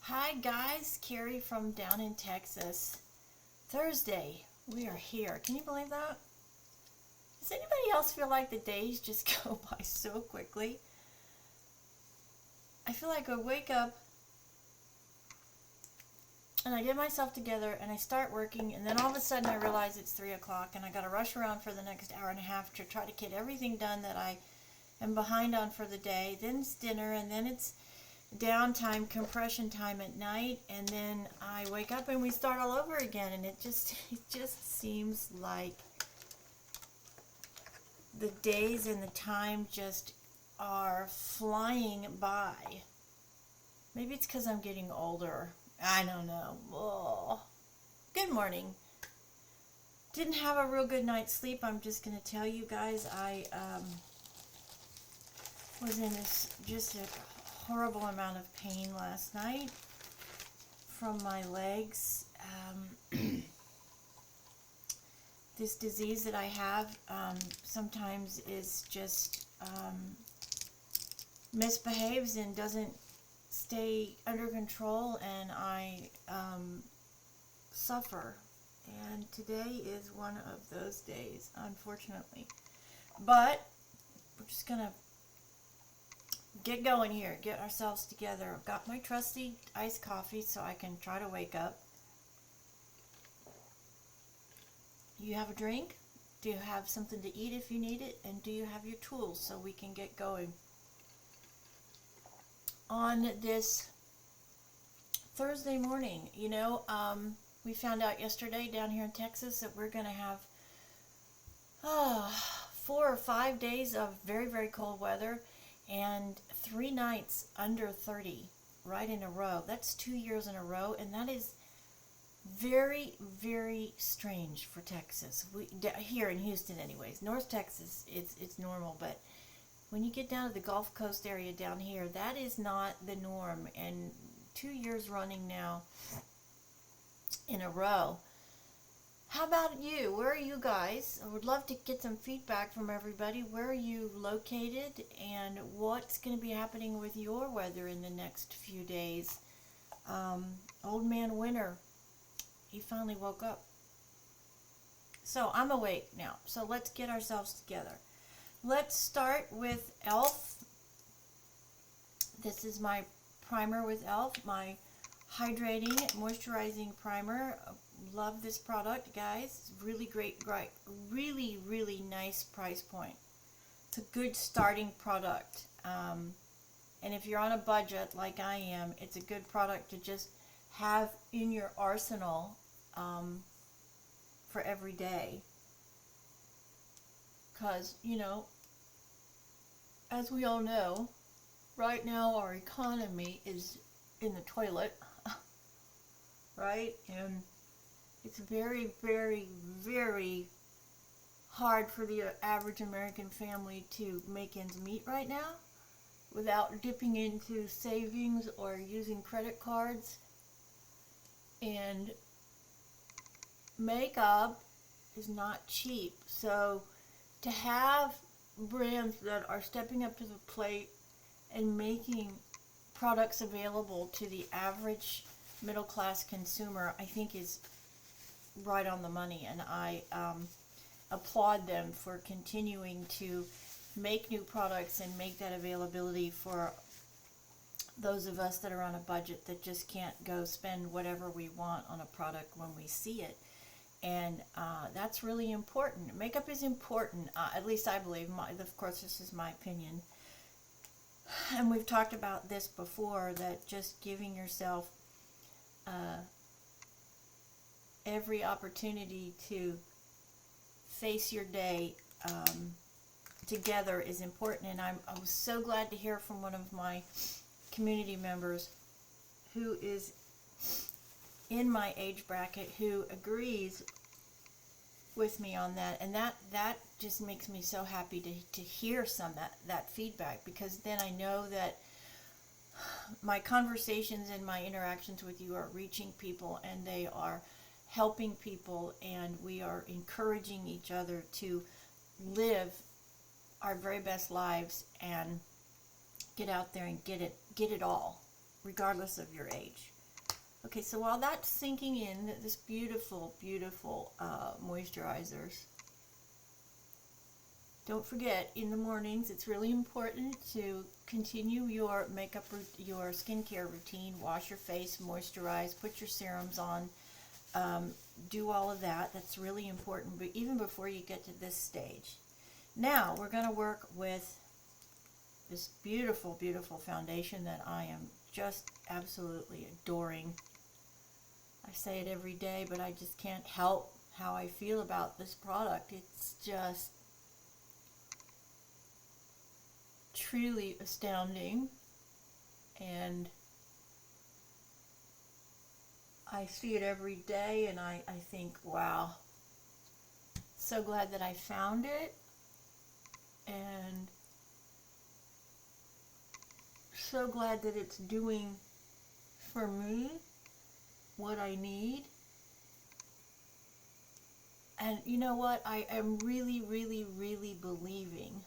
Hi guys, Carrie from down in Texas. Thursday, we are here. Can you believe that? Does anybody else feel like the days just go by so quickly? I feel like I wake up and I get myself together and I start working, and then all of a sudden I realize it's 3 o'clock and I gotta rush around for the next hour and a half to try to get everything done that I am behind on for the day. Then it's dinner, and then it's downtime, compression time at night, and then I wake up and we start all over again, and it just seems like the days and the time just are flying by. Maybe it's because I'm getting older. I don't know. Oh. Good morning. Didn't have a real good night's sleep. I'm just going to tell you guys, I was in just a horrible amount of pain last night from my legs. This disease that I have sometimes is just misbehaves and doesn't stay under control, and I suffer. And today is one of those days, unfortunately. But we're just going to get going here, get ourselves together. I've got my trusty iced coffee so I can try to wake up. You have a drink? Do you have something to eat if you need it? And do you have your tools so we can get going? On this Thursday morning, we found out yesterday down here in Texas that we're going to have 4 or 5 days of very, very cold weather and 3 nights under 30 right in a row. That's 2 years in a row, and that is very, very strange for Texas. Here in Houston anyways. North Texas, it's normal, but when you get down to the Gulf Coast area down here, that is not the norm. And 2 years running now in a row. How about you? Where are you guys? I would love to get some feedback from everybody. Where are you located, and what's going to be happening with your weather in the next few days? Old man winter, he finally woke up. So I'm awake now. So let's get ourselves together. Let's start with e.l.f. This is my primer with e.l.f., my hydrating, moisturizing primer. Love this product, guys. It's really great, really, really nice price point. It's a good starting product. And if you're on a budget like I am, it's a good product to just have in your arsenal for every day. Because, as we all know, right now our economy is in the toilet, right? And it's very, very, very hard for the average American family to make ends meet right now without dipping into savings or using credit cards. And makeup is not cheap. So to have brands that are stepping up to the plate and making products available to the average middle class consumer, I think is right on the money, and I applaud them for continuing to make new products and make that availability for those of us that are on a budget that just can't go spend whatever we want on a product when we see it. And that's really important. Makeup is important, at least I believe. Of course, this is my opinion. And we've talked about this before, that just giving yourself every opportunity to face your day together is important. And I was so glad to hear from one of my community members who is in my age bracket who agrees with me on that, and that just makes me so happy to hear that feedback, because then I know that my conversations and my interactions with you are reaching people, and they are helping people, and we are encouraging each other to live our very best lives and get out there and get it all. regardless of your age. Okay, so while that's sinking in, this beautiful, beautiful moisturizers, don't forget, in the mornings, it's really important to continue your makeup, your skincare routine. Wash your face, moisturize, put your serums on, do all of that. That's really important, but even before you get to this stage. Now, we're going to work with this beautiful, beautiful foundation that I am just absolutely adoring. I say it every day, but I just can't help how I feel about this product. It's just truly astounding, and I see it every day, and I think, wow, so glad that I found it, and so glad that it's doing for me what I need. And you know what? I am really, really, really believing,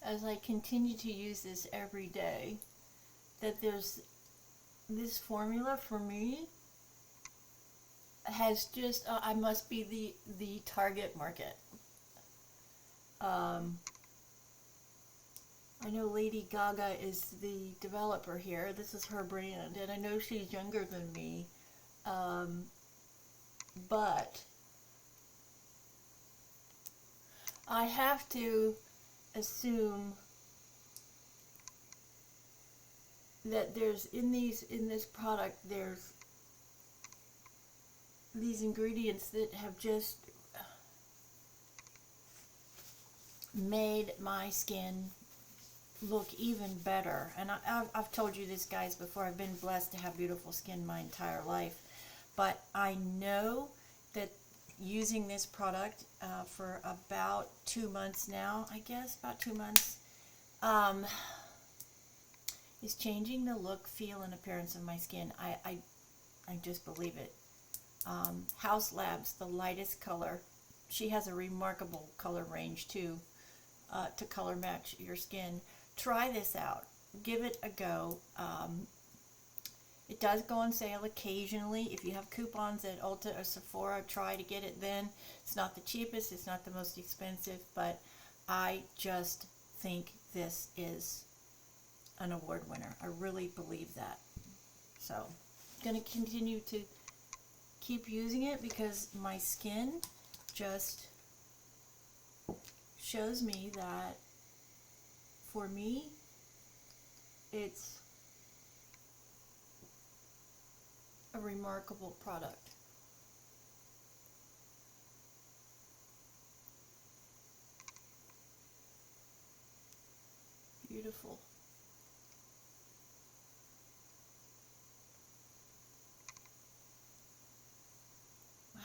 as I continue to use this every day, that there's this formula for me has just, I must be the target market. I know Lady Gaga is the developer here. This is her brand, and I know she's younger than me. But I have to assume that there's in this product, there's these ingredients that have just made my skin look even better. And I've told you this, guys, before. I've been blessed to have beautiful skin my entire life, but I know that using this product for about 2 months now, I guess about 2 months, is changing the look, feel, and appearance of my skin. I just believe it. House Labs, the lightest color. She has a remarkable color range too, to color match your skin. Try this out. Give it a go. It does go on sale occasionally. If you have coupons at Ulta or Sephora, try to get it then. It's not the cheapest, it's not the most expensive, but I just think this is an award winner. I really believe that. So, I'm going to continue to keep using it because my skin just shows me that for me, it's a remarkable product. Beautiful. Wow.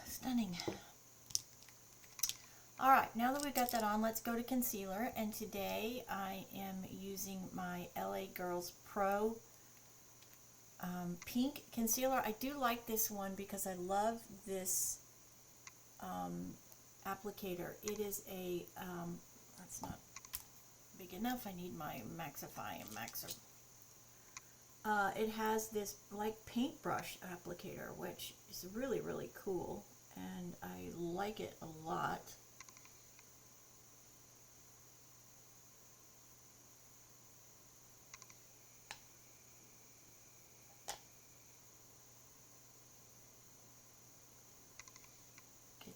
Stunning. Alright, now that we've got that on, let's go to concealer. And today I am using my LA Girls Pro pink concealer. I do like this one because I love this applicator. It is a, that's not big enough. I need my Maxify and Maxer. It has this like paintbrush applicator, which is really, really cool, and I like it a lot.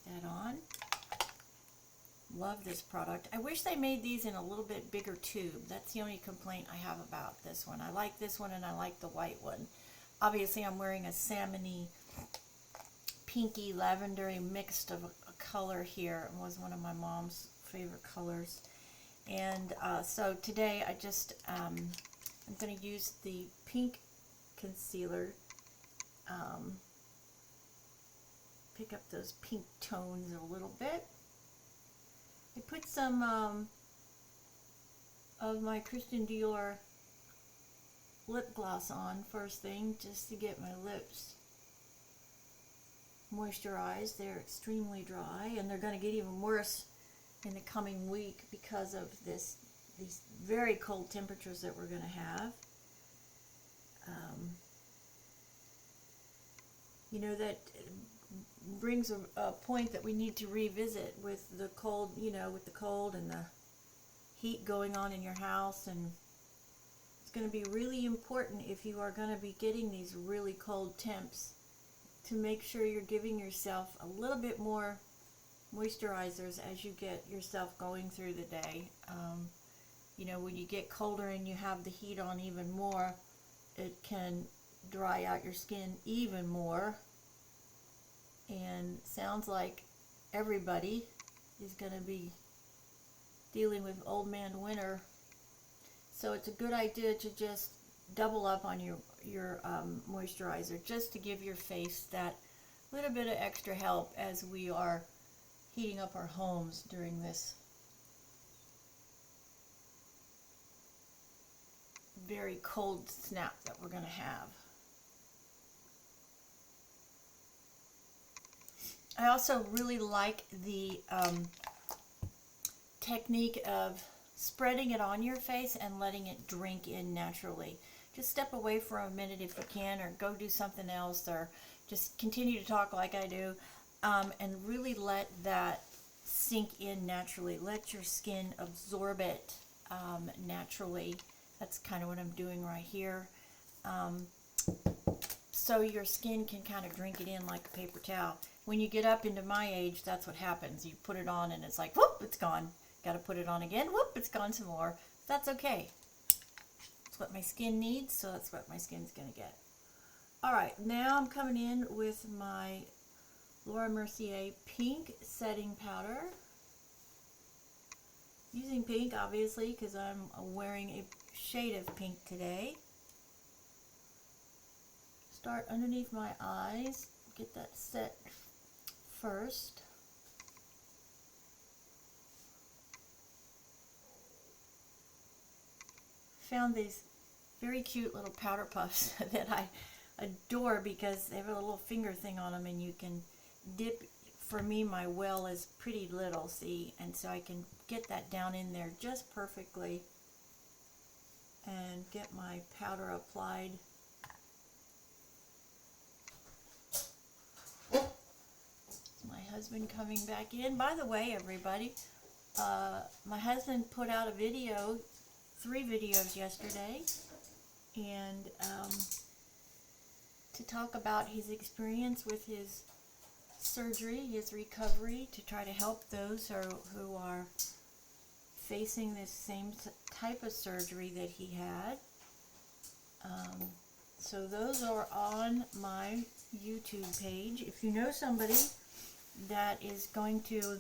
That on. Love this product. I wish they made these in a little bit bigger tube. That's the only complaint I have about this one. I like this one and I like the white one. Obviously I'm wearing a salmony, pinky, lavendery mixed of a color here. It was one of my mom's favorite colors. And so today I just, I'm going to use the pink concealer, pick up those pink tones a little bit. I put some of my Christian Dior lip gloss on first thing, just to get my lips moisturized. They're extremely dry, and they're going to get even worse in the coming week because of this these very cold temperatures that we're going to have. You know, that brings a point that we need to revisit with the cold, you know, with the cold and the heat going on in your house. And it's going to be really important, if you are going to be getting these really cold temps, to make sure you're giving yourself a little bit more moisturizers as you get yourself going through the day. You know, when you get colder and you have the heat on even more, it can dry out your skin even more. And sounds like everybody is going to be dealing with old man winter. So it's a good idea to just double up on your moisturizer, just to give your face that little bit of extra help as we are heating up our homes during this very cold snap that we're going to have. I also really like the technique of spreading it on your face and letting it drink in naturally. Just step away for a minute if you can, or go do something else, or just continue to talk like I do, and really let that sink in naturally. Let your skin absorb it naturally. That's kind of what I'm doing right here. So your skin can kind of drink it in like a paper towel. When you get up into my age, that's what happens. You put it on and it's like, whoop, it's gone. Got to put it on again, whoop, it's gone some more. That's okay. That's what my skin needs, so that's what my skin's going to get. Alright, now I'm coming in with my Laura Mercier pink setting powder. Using pink, obviously, because I'm wearing a shade of pink today. Start underneath my eyes. Get that set first. Found these very cute little powder puffs that I adore because they have a little finger thing on them, and you can dip. For me, my well is pretty little, see, and so I can get that down in there just perfectly and get my powder applied. My husband coming back in. By the way, everybody, my husband put out a video, 3 videos yesterday, and to talk about his experience with his surgery, his recovery, to try to help those who are facing this same type of surgery that he had. So those are on my YouTube page. If you know somebody that is going to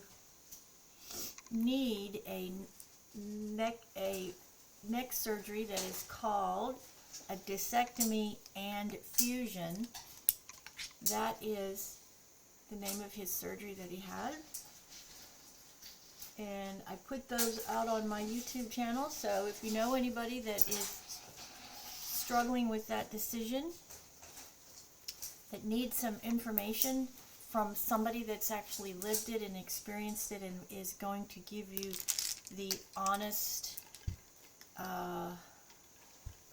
need a neck surgery that is called a discectomy and fusion, that is the name of his surgery that he had. And I put those out on my YouTube channel, so if you know anybody that is struggling with that decision, that needs some information from somebody that's actually lived it and experienced it and is going to give you the honest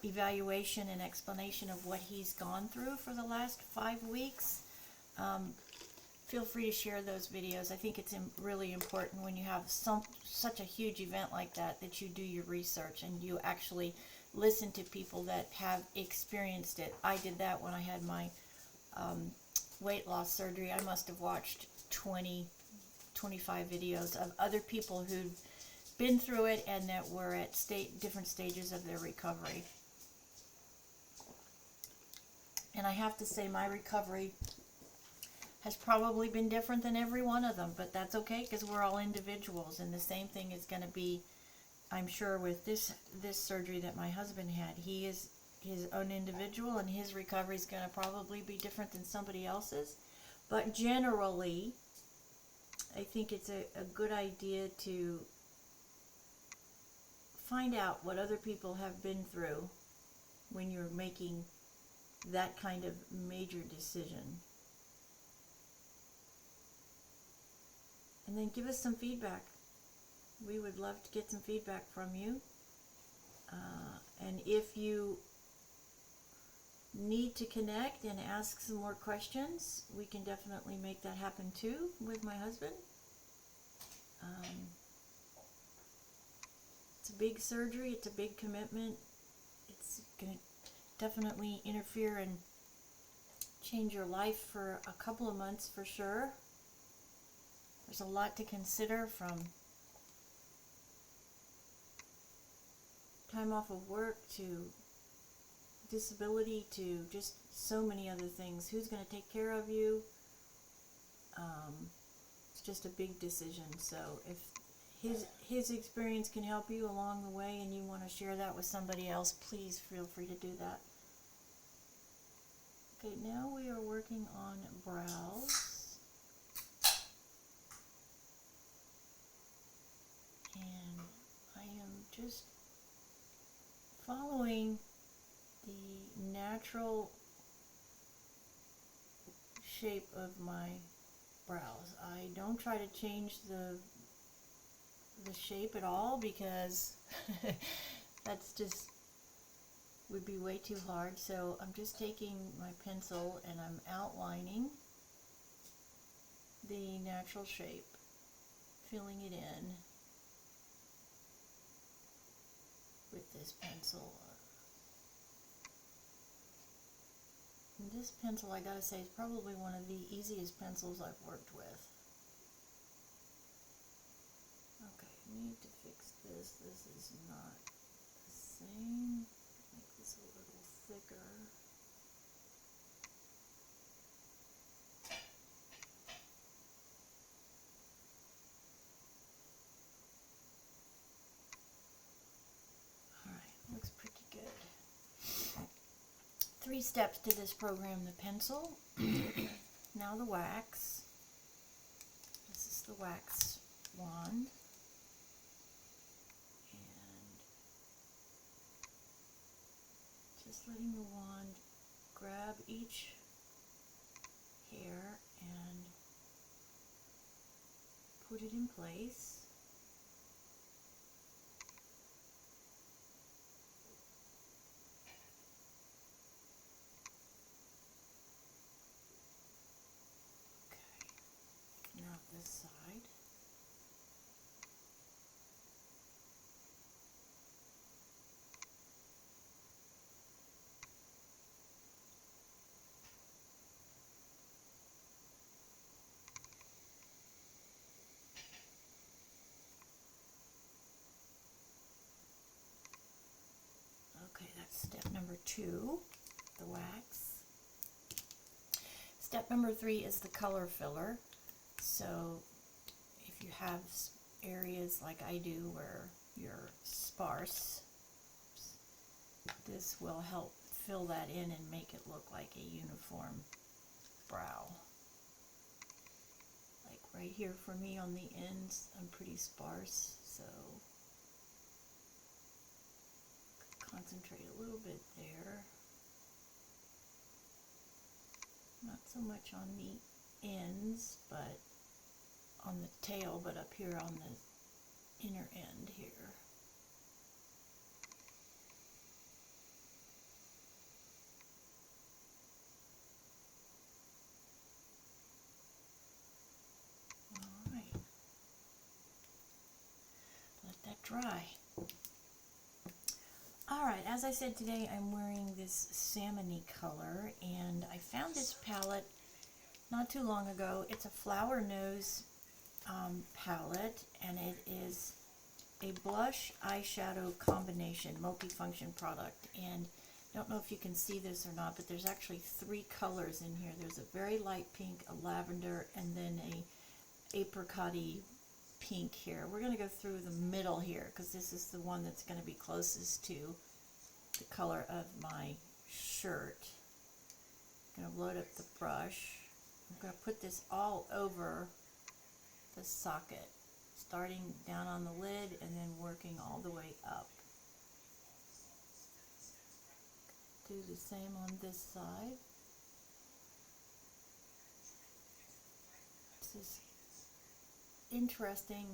evaluation and explanation of what he's gone through for the last 5 weeks, feel free to share those videos. I think it's really important when you have such a huge event like that, that you do your research and you actually listen to people that have experienced it. I did that when I had my weight loss surgery. I must have watched 20, 25 videos of other people who'd been through it and that were at different stages of their recovery. And I have to say, my recovery has probably been different than every one of them, but that's okay because we're all individuals, and the same thing is going to be, I'm sure, with this surgery that my husband had. He is his own individual, and his recovery is going to probably be different than somebody else's. But generally, I think it's a good idea to find out what other people have been through when you're making that kind of major decision. And then give us some feedback. We would love to get some feedback from you. And if you need to connect and ask some more questions, we can definitely make that happen too with my husband. It's a big surgery, it's a big commitment. It's going to definitely interfere and change your life for a couple of months for sure. There's a lot to consider, from time off of work to disability to just so many other things. Who's going to take care of you? It's just a big decision. So if his experience can help you along the way and you want to share that with somebody else, please feel free to do that. Okay, now we are working on brows. And I am just following the natural shape of my brows. I don't try to change the shape at all, because that's just would be way too hard. So I'm just taking my pencil and I'm outlining the natural shape, filling it in with this pencil. And this pencil, I gotta say, is probably one of the easiest pencils I've worked with. Okay, need to fix this. This is not the same. Make this a little thicker. Alright, looks pretty good. 3 steps to this program: the pencil, now the wax. This is the wax wand. Just letting the wand grab each hair and put it in place. Okay, now this side. Okay, that's step number 2, the wax. Step number 3 is the color filler. So if you have areas like I do where you're sparse, this will help fill that in and make it look like a uniform brow. Like right here for me on the ends, I'm pretty sparse, so concentrate a little bit there. Not so much on the ends, but on the tail, but up here on the inner end here. Alright. Let that dry. Alright, as I said, today I'm wearing this salmon-y color, and I found this palette not too long ago. It's a flower nose palette, and it is a blush eyeshadow combination multifunction product. And I don't know if you can see this or not, but there's actually 3 colors in here. There's a very light pink, a lavender, and then a apricot-y pink here. We're going to go through the middle here because this is the one that's going to be closest to the color of my shirt. I'm going to load up the brush. I'm going to put this all over the socket, starting down on the lid and then working all the way up. Do the same on this side. This is interesting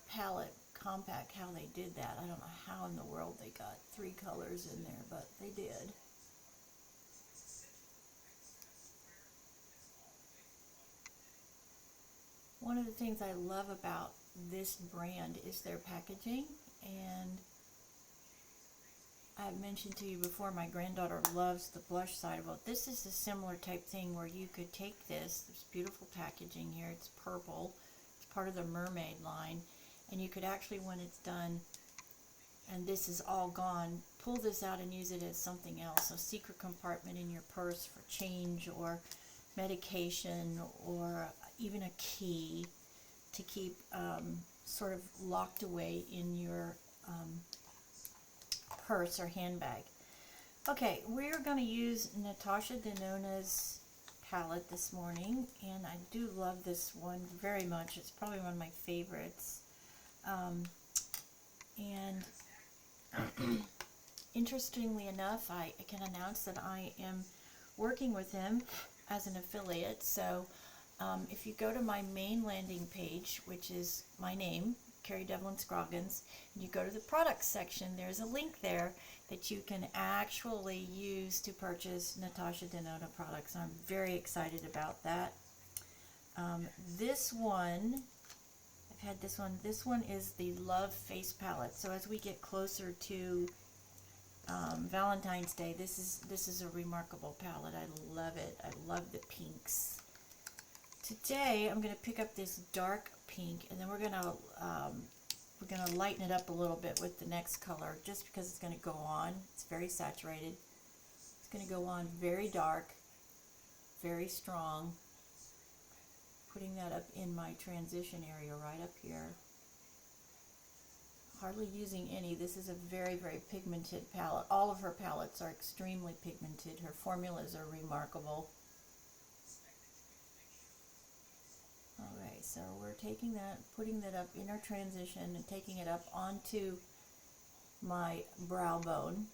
palette compact how they did that. I don't know how in the world they got 3 colors in there, but they did. One of the things I love about this brand is their packaging, and I've mentioned to you before, my granddaughter loves the blush side of it. This is a similar type thing where you could take this beautiful packaging here, it's purple, it's part of the mermaid line, and you could actually, when it's done and this is all gone, pull this out and use it as something else, a secret compartment in your purse for change or medication, or even a key to keep sort of locked away in your purse or handbag. Okay, we're going to use Natasha Denona's palette this morning, and I do love this one very much. It's probably one of my favorites. And interestingly enough, I can announce that I am working with them as an affiliate. So if you go to my main landing page, which is my name, Carrie Devlin Scroggins, and you go to the products section, there's a link there that you can actually use to purchase Natasha Denona products. I'm very excited about that. This one, I've had this one. This one is the Love Face Palette. So as we get closer to Valentine's Day, this is a remarkable palette. I love it. I love the pinks. Today I'm going to pick up this dark pink, and then we're going to lighten it up a little bit with the next color, just because it's going to go on. It's very saturated. It's going to go on very dark, very strong. Putting that up in my transition area right up here. Hardly using any. This is a very, very pigmented palette. All of her palettes are extremely pigmented. Her formulas are remarkable. Alright, so we're taking that, putting that up in our transition and taking it up onto my brow bone.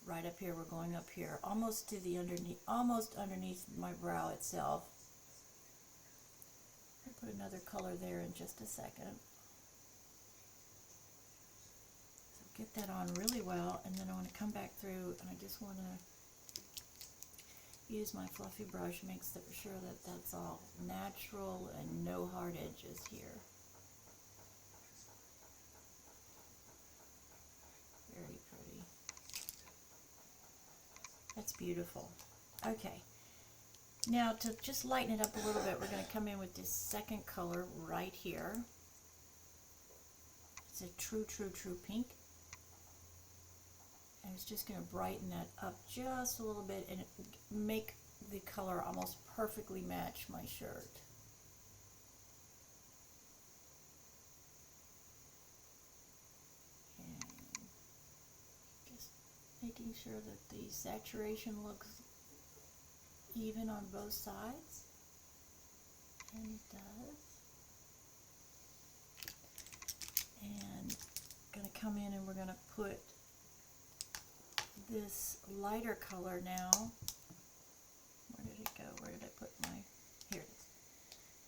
Right up here, we're going up here, almost to the underneath, almost underneath my brow itself. I'll put another color there in just a second. So get that on really well, and then I want to come back through, and I just want to use my fluffy brush, make sure that that's all natural and no hard edges here. Very pretty. That's beautiful. Okay. Now to just lighten it up a little bit, we're going to come in with this second color right here. It's a true pink. And it's just going to brighten that up just a little bit and make the color almost perfectly match my shirt. And just making sure that the saturation looks even on both sides. And it does. And I'm going to come in and we're going to put this lighter color now. Where did it go? Where did I put my, here it is.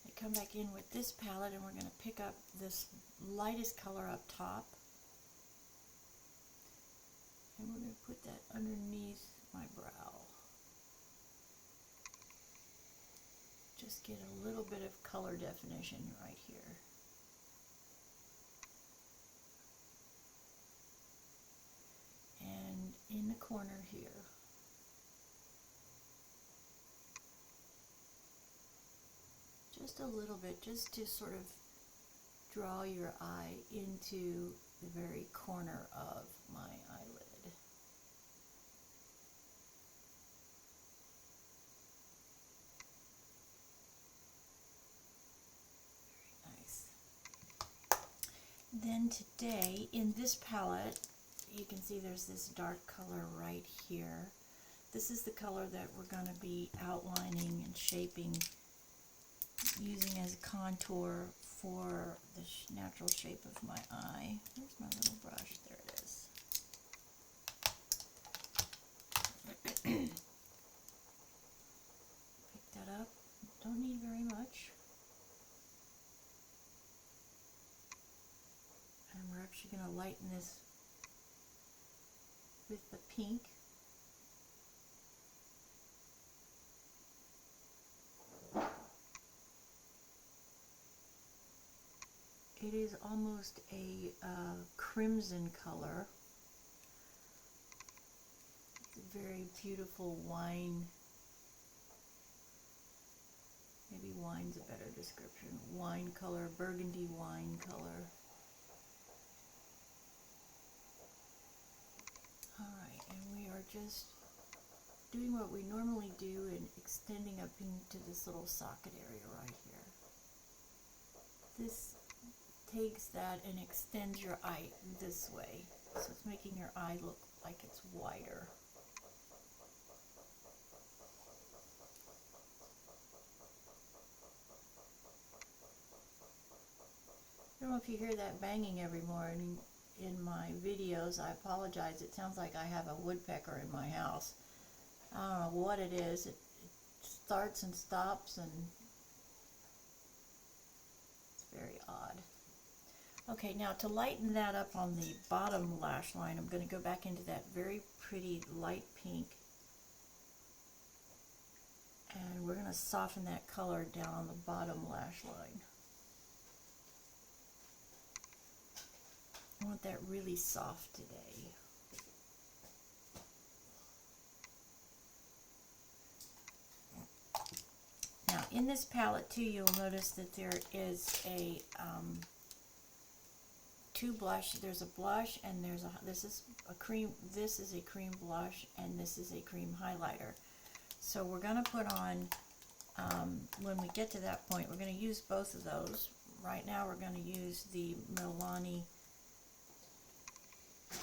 I come back in with this palette and we're going to pick up this lightest color up top. And we're going to put that underneath my brow. Just get a little bit of color definition right here. And in the corner here. Just a little bit, just to sort of draw your eye into the very corner of my eyelid. Very nice. Then today, in this palette, you can see there's this dark color right here. This is the color that we're going to be outlining and shaping, using as contour for the natural shape of my eye. Where's my little brush? There it is. Pick that up. Don't need very much. with the pink. It is almost a crimson color. It's a very beautiful wine. Maybe wine's a better description. Wine color, burgundy wine color. Alright, and we are just doing what we normally do and extending up into this little socket area right here. This takes that and extends your eye this way. So it's making your eye look like it's wider. I don't know if you hear that banging every morning in my videos. I apologize. It sounds like I have a woodpecker in my house. I don't know what it is. It starts and stops, and it's very odd. Okay, now to lighten that up on the bottom lash line, I'm going to go back into that very pretty light pink. And we're going to soften that color down on the bottom lash line. I want that really soft today. Now in this palette too, you'll notice that there is a two blush. There's a blush and there's a this is a cream blush, and this is a cream highlighter. So we're going to put on when we get to that point, we're going to use both of those. Right now we're going to use the Milani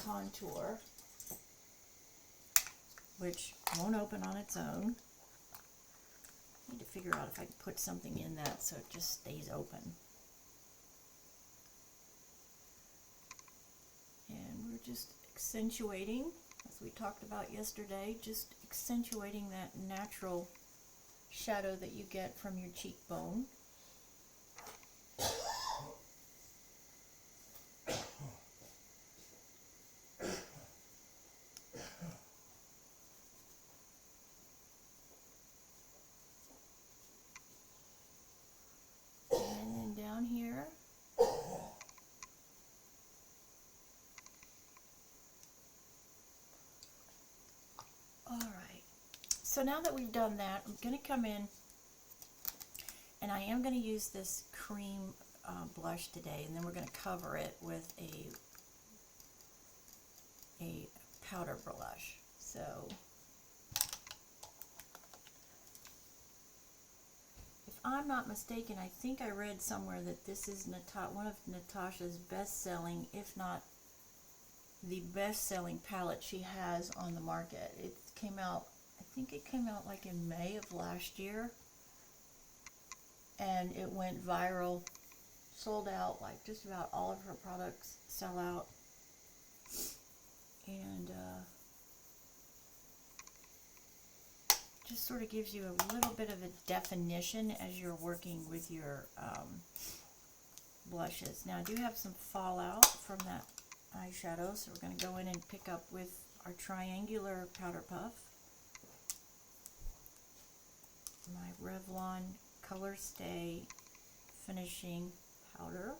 contour, which won't open on its own. I need to figure out if I can put something in that so it just stays open. And we're just accentuating, as we talked about yesterday, just accentuating that natural shadow that you get from your cheekbone. Here. Alright, so now that we've done that, I'm going to come in and I am going to use this cream blush today, and then we're going to cover it with a powder blush. So I'm not mistaken, I think I read somewhere that this is one of Natasha's best-selling, if not the best-selling palette she has on the market. It came out, I think it came out like in May of last year, and it went viral, sold out, like just about all of her products sell out, and just sort of gives you a little bit of a definition as you're working with your blushes. Now I do have some fallout from that eyeshadow, so we're going to go in and pick up with our triangular powder puff, my Revlon Color Stay finishing powder.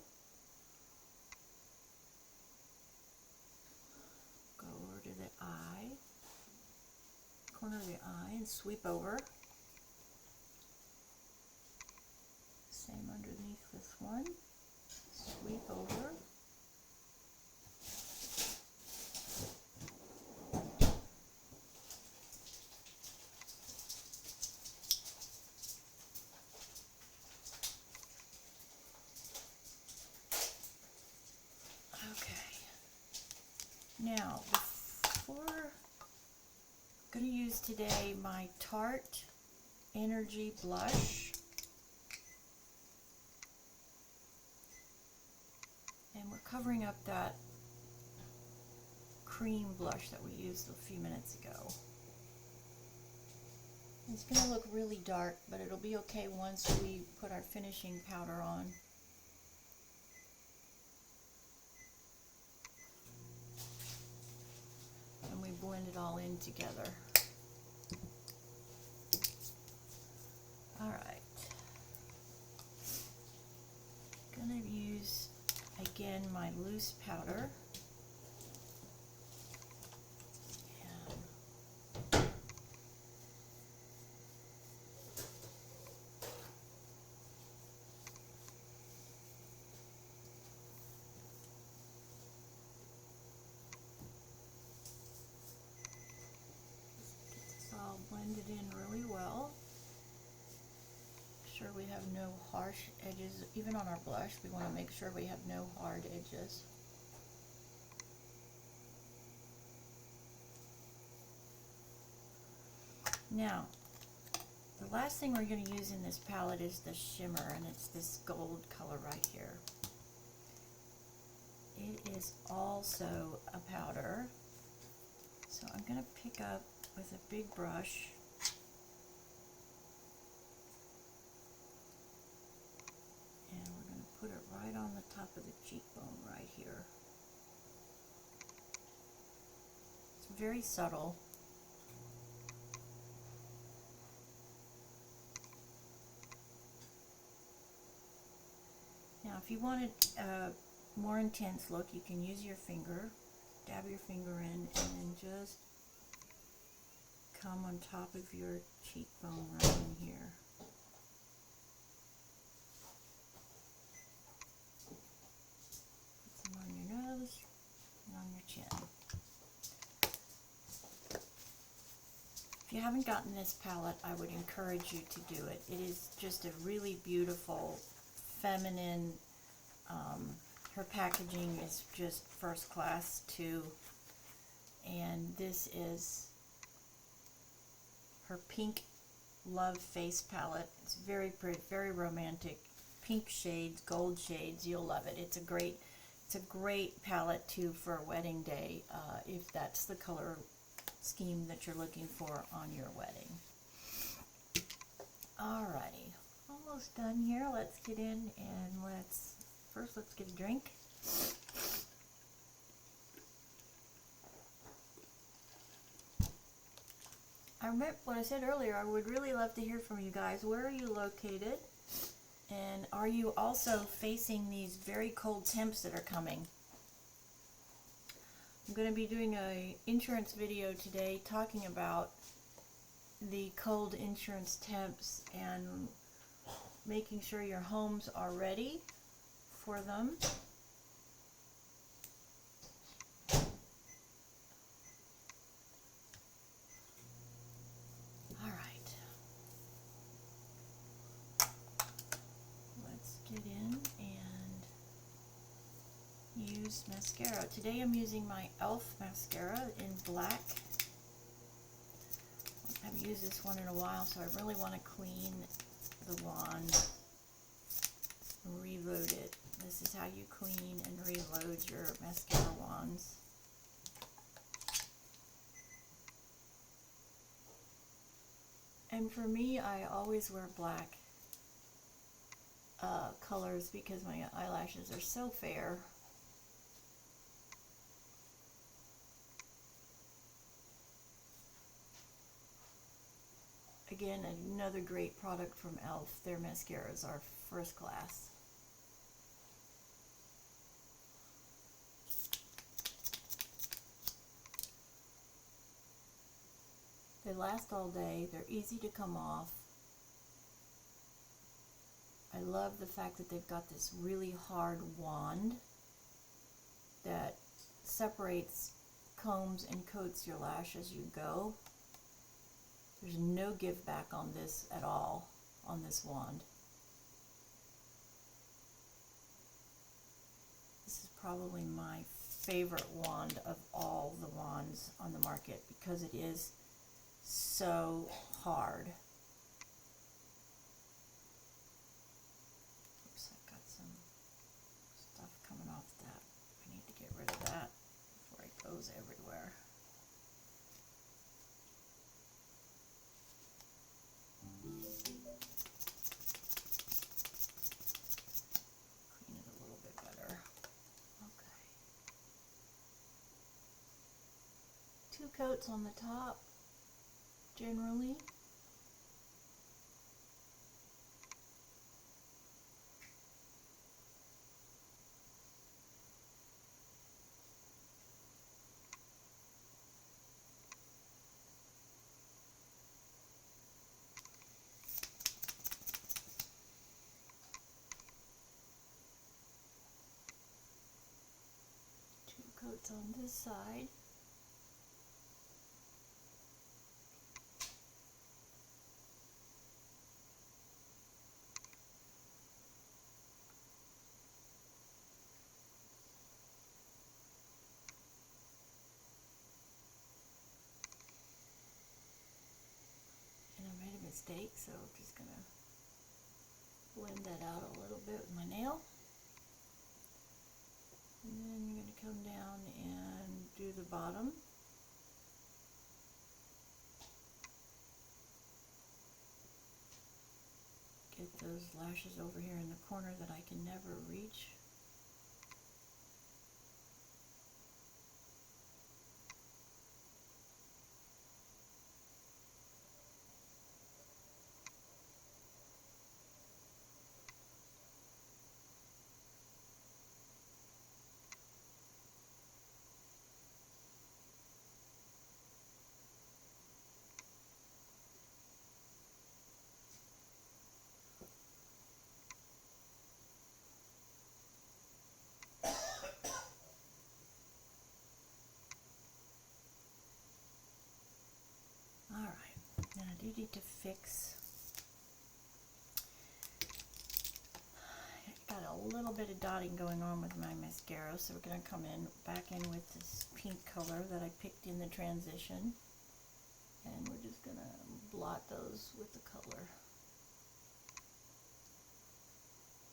Go over to the eye, corner of the eye, and sweep over. Same underneath this one. Sweep over. Now, I'm going to use today my Tarte Energy Blush. And we're covering up that cream blush that we used a few minutes ago. It's going to look really dark, but it'll be okay once we put our finishing powder on. blend it all in together. All right. Gonna use again my loose powder. All blended in really well. Sure we have no harsh edges. Even on our blush, we want to make sure we have no hard edges. Now, the last thing we're going to use in this palette is the shimmer, and it's this gold color right here. It is also a powder, so I'm going to pick up with a big brush and we're going to put it right on the top of the cheekbone right here. It's very subtle. Now if you wanted a more intense look, you can use your finger, dab your finger in, and then just come on top of your cheekbone right in here. Put some on your nose and on your chin. If you haven't gotten this palette, I would encourage you to do it. It is just a really beautiful, feminine, her packaging is just first class too. And this is her Pink Love Face palette. It's very pretty, very romantic. Pink shades, gold shades, you'll love it. It's a great palette too for a wedding day, if that's the color scheme that you're looking for on your wedding. Alrighty, almost done here. Let's get in and let's get a drink. I remember what I said earlier, I would really love to hear from you guys. Where are you located? And are you also facing these very cold temps that are coming? I'm going to be doing an insurance video today talking about the cold insurance temps and making sure your homes are ready for them. Alright. Let's get in and use mascara. Today I'm using my e.l.f. mascara in black. I haven't used this one in a while, so I really want to clean the wand and reload it. This is how you clean and reload your mascara wands. And for me, I always wear black colors because my eyelashes are so fair. Again, another great product from e.l.f. Their mascaras are first class. They last all day. They're easy to come off. I love the fact that they've got this really hard wand that separates, combs, and coats your lash as you go. There's no give back on this at all, on this wand. This is probably my favorite wand of all the wands on the market because it is so hard. Oops, I've got some stuff coming off that. I need to get rid of that before it goes everywhere. Clean it a little bit better. Okay. 2 coats on the top, generally. Coats on this side. And I made a mistake, so I'm just gonna blend that out a little bit with my nail. And then you're going to come down and do the bottom. Get those lashes over here in the corner that I can never reach. Now I do need to fix, got a little bit of dotting going on with my mascara, so we're going to come back in with this pink color that I picked in the transition, and we're just going to blot those with the color,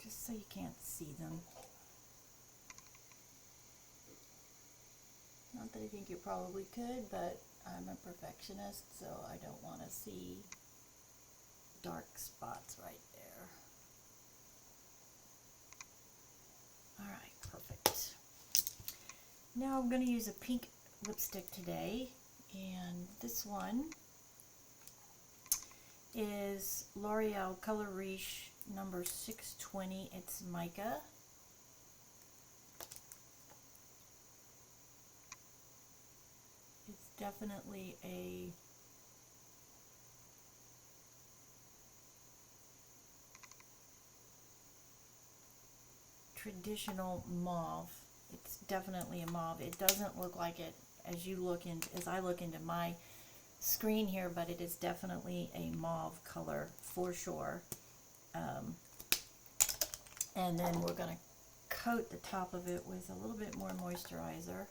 just so you can't see them. Not that I think you probably could, but I'm a perfectionist, so I don't want to see dark spots right there. Alright, perfect. Now I'm going to use a pink lipstick today, and this one is L'Oreal Color Riche number 620. It's Mica. It's definitely a traditional mauve. It's definitely a mauve. It doesn't look like it as I look into my screen here, but it is definitely a mauve color for sure. And then we're going to coat the top of it with a little bit more moisturizer.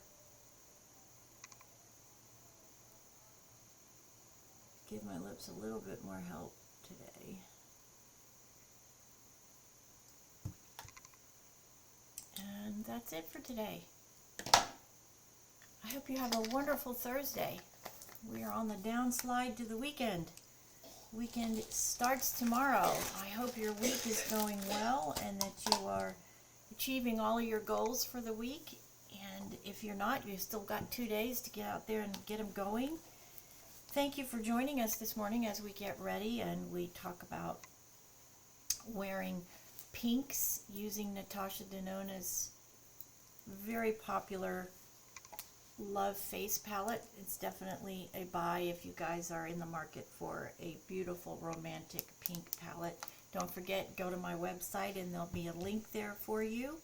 Give my lips a little bit more help today. And that's it for today. I hope you have a wonderful Thursday. We are on the downslide to the weekend. Weekend starts tomorrow. I hope your week is going well and that you are achieving all of your goals for the week. And if you're not, you've still got 2 days to get out there and get them going. Thank you for joining us this morning as we get ready and we talk about wearing pinks using Natasha Denona's very popular Love Face palette. It's definitely a buy if you guys are in the market for a beautiful romantic pink palette. Don't forget, go to my website and there'll be a link there for you.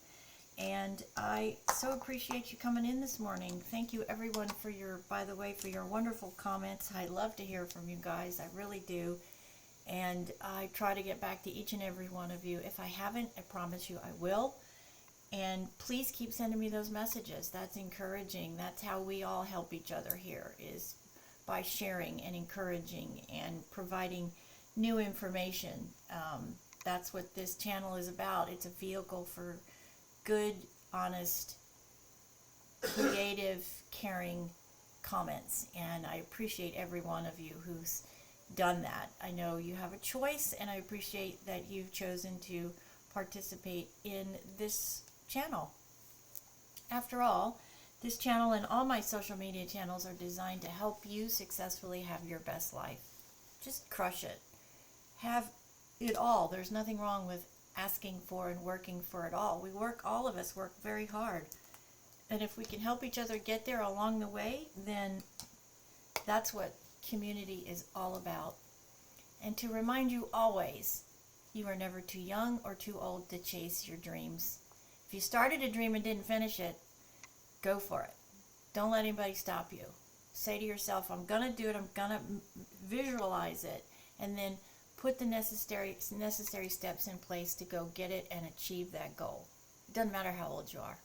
And I so appreciate you coming in this morning. Thank you everyone for your, by the way, for your wonderful comments. I love to hear from you guys. I really do. And I try to get back to each and every one of you. If I haven't, I promise you I will. And please keep sending me those messages. That's encouraging. That's how we all help each other here, is by sharing and encouraging and providing new information. That's what this channel is about. It's a vehicle for good, honest, creative, caring comments. And I appreciate every one of you who's done that. I know you have a choice, and I appreciate that you've chosen to participate in this channel. After all, This channel and all my social media channels are designed to help you successfully have your best life. Just crush it. Have it all. There's nothing wrong with asking for and working for it all. All of us work very hard. And if we can help each other get there along the way, then that's what community is all about. And to remind you always, you are never too young or too old to chase your dreams. If you started a dream and didn't finish it, go for it. Don't let anybody stop you. Say to yourself, I'm going to do it. I'm going to visualize it. And then put the necessary steps in place to go get it and achieve that goal. It doesn't matter how old you are.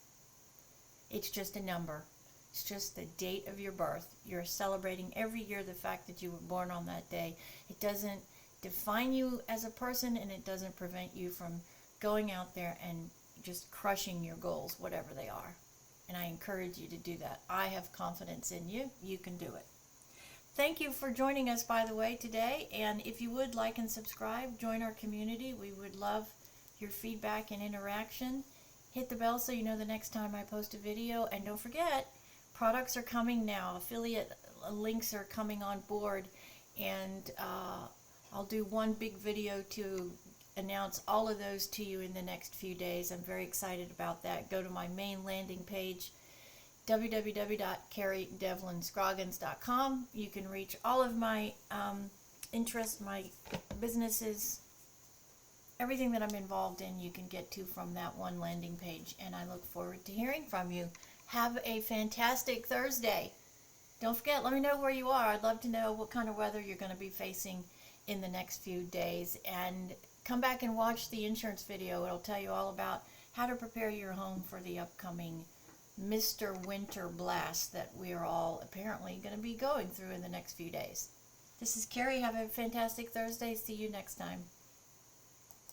It's just a number. It's just the date of your birth. You're celebrating every year the fact that you were born on that day. It doesn't define you as a person, and it doesn't prevent you from going out there and just crushing your goals, whatever they are. And I encourage you to do that. I have confidence in you. You can do it. Thank you for joining us, by the way, today. And if you would like and subscribe, join our community. We would love your feedback and interaction. Hit the bell so you know the next time I post a video. And don't forget, products are coming now. Affiliate links are coming on board. And I'll do one big video to announce all of those to you in the next few days. I'm very excited about that. Go to my main landing page, www.carriedevlinscroggins.com. You can reach all of my interests, my businesses, everything that I'm involved in, you can get to from that one landing page. And I look forward to hearing from you. Have a fantastic Thursday. Don't forget, let me know where you are. I'd love to know what kind of weather you're going to be facing in the next few days. And come back and watch the insurance video. It'll tell you all about how to prepare your home for the upcoming Mr. Winter blast that we're all apparently going to be going through in the next few days. This is Carrie. Have a fantastic Thursday. See you next time.